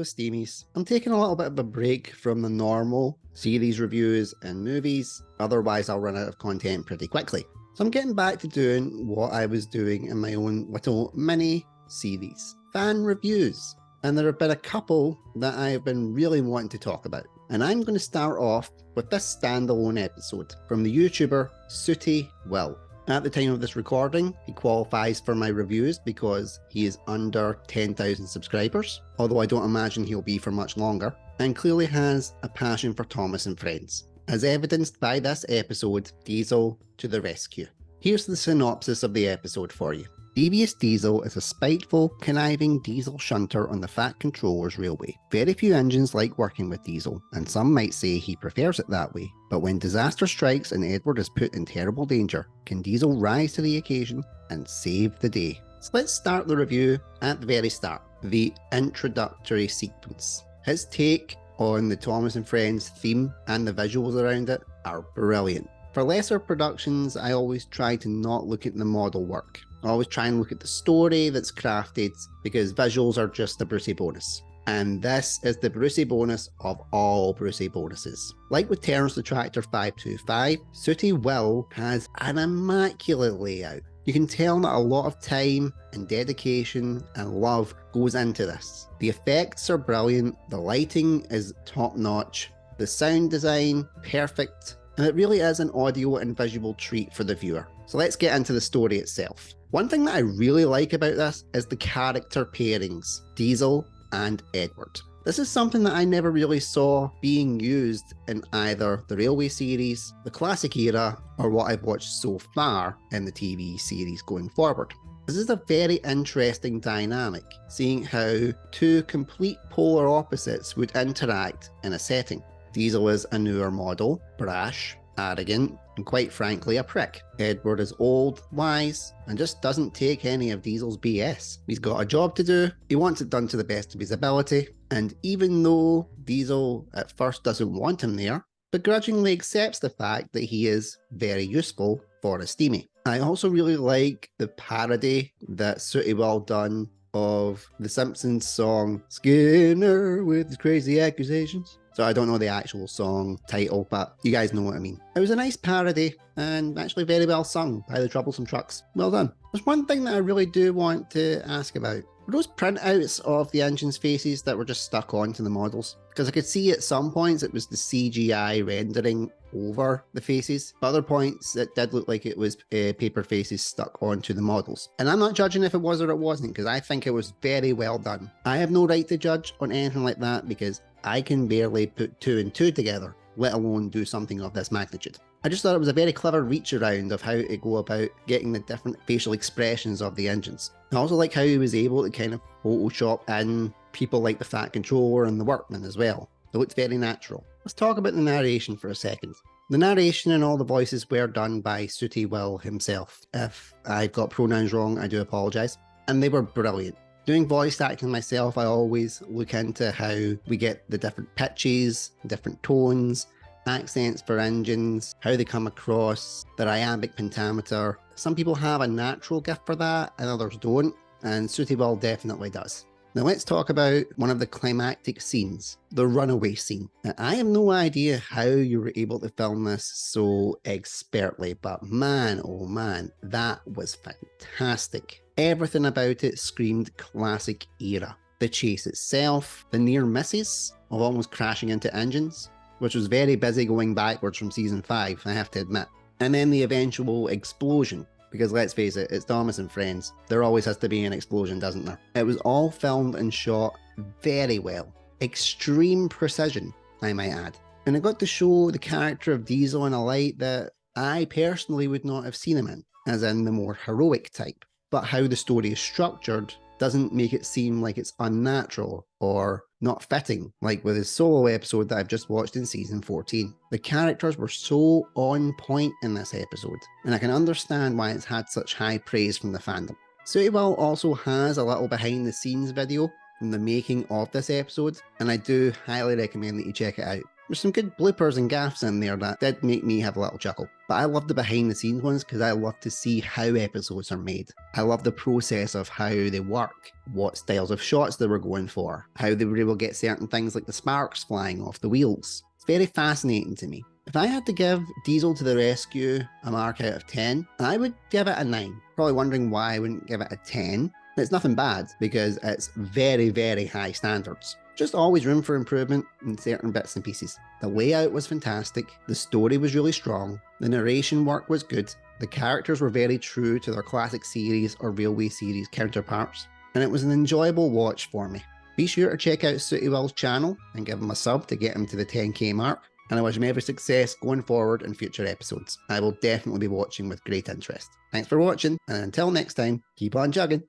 Hello Steamies. I'm taking a little bit of a break from the normal series reviews and movies, otherwise I'll run out of content pretty quickly. So I'm getting back to doing what I was doing in my own little mini series, fan reviews. And there have been a couple that I've been really wanting to talk about. And I'm going to start off with this standalone episode from the YouTuber Sooty Will. At the time of this recording, he qualifies for my reviews because he is under 10,000 subscribers, although I don't imagine he'll be for much longer, and clearly has a passion for Thomas and Friends, as evidenced by this episode, Diesel to the Rescue. Here's the synopsis of the episode for you. Devious Diesel is a spiteful, conniving diesel shunter on the Fat Controller's railway. Very few engines like working with Diesel, and some might say he prefers it that way. But when disaster strikes and Edward is put in terrible danger, can Diesel rise to the occasion and save the day? So let's start the review at the very start, the introductory sequence. His take on the Thomas and Friends theme and the visuals around it are brilliant. For lesser productions, I always try to not look at the model work. I always try and look at the story that's crafted because visuals are just a Brucey bonus. And this is the Brucey bonus of all Brucey bonuses. Like with Terrence the Tractor 525, Sooty Will has an immaculate layout. You can tell that a lot of time and dedication and love goes into this. The effects are brilliant, the lighting is top notch, the sound design perfect, and it really is an audio and visual treat for the viewer. So let's get into the story itself. One thing that I really like about this is the character pairings, Diesel and Edward. This is something that I never really saw being used in either the Railway series, the classic era, or what I've watched so far in the TV series going forward. This is a very interesting dynamic, seeing how two complete polar opposites would interact in a setting. Diesel is a newer model, brash, arrogant, and quite frankly a prick. Edward is old, wise, and just doesn't take any of Diesel's BS. He's got a job to do, he wants it done to the best of his ability, and even though Diesel at first doesn't want him there, begrudgingly accepts the fact that he is very useful for a steamy. I also really like the parody that Sooty Will done of the Simpsons song Skinner with his crazy accusations. So I don't know the actual song title, but you guys know what I mean. It was a nice parody and actually very well sung by the Troublesome Trucks. Well done. There's one thing that I really do want to ask about. Were those printouts of the engine's faces that were just stuck onto the models? Because I could see at some points it was the CGI rendering over the faces, but other points it did look like it was paper faces stuck onto the models. And I'm not judging if it was or it wasn't, because I think it was very well done. I have no right to judge on anything like that because I can barely put two and two together, let alone do something of this magnitude. I just thought it was a very clever reach around of how to go about getting the different facial expressions of the engines. I also like how he was able to kind of Photoshop in people like the Fat Controller and the Workman as well. It looked very natural. Let's talk about the narration for a second. The narration and all the voices were done by Sooty Will himself. If I've got pronouns wrong, I do apologise. And they were brilliant. Doing voice acting myself, I always look into how we get the different pitches, different tones, accents for engines, how they come across, their iambic pentameter. Some people have a natural gift for that and others don't, and Sooty Will definitely does. Now let's talk about one of the climactic scenes, the runaway scene. Now, I have no idea how you were able to film this so expertly, but man, oh man, that was fantastic. Everything about it screamed classic era. The chase itself, the near misses of almost crashing into engines, which was very busy going backwards from season 5, I have to admit. And then the eventual explosion, because let's face it, it's Thomas and Friends. There always has to be an explosion, doesn't there? It was all filmed and shot very well. Extreme precision, I might add. And it got to show the character of Diesel in a light that I personally would not have seen him in, as in the more heroic type. But how the story is structured doesn't make it seem like it's unnatural or not fitting, like with his solo episode that I've just watched in season 14. The characters were so on point in this episode, and I can understand why it's had such high praise from the fandom. Sooty Will also has a little behind the scenes video from the making of this episode, and I do highly recommend that you check it out. There's some good bloopers and gaffes in there that did make me have a little chuckle. But I love the behind the scenes ones because I love to see how episodes are made. I love the process of how they work, what styles of shots they were going for, how they were able to get certain things like the sparks flying off the wheels. It's very fascinating to me. If I had to give Diesel to the Rescue a mark out of 10, I would give it a 9. Probably wondering why I wouldn't give it a 10. It's nothing bad because it's very, very high standards. Just always room for improvement in certain bits and pieces. The layout was fantastic, the story was really strong, the narration work was good, the characters were very true to their classic series or Railway series counterparts, and it was an enjoyable watch for me. Be sure to check out Sooty Will's channel and give him a sub to get him to the 10k mark, and I wish him every success going forward in future episodes. I will definitely be watching with great interest. Thanks for watching, and until next time, keep on chugging.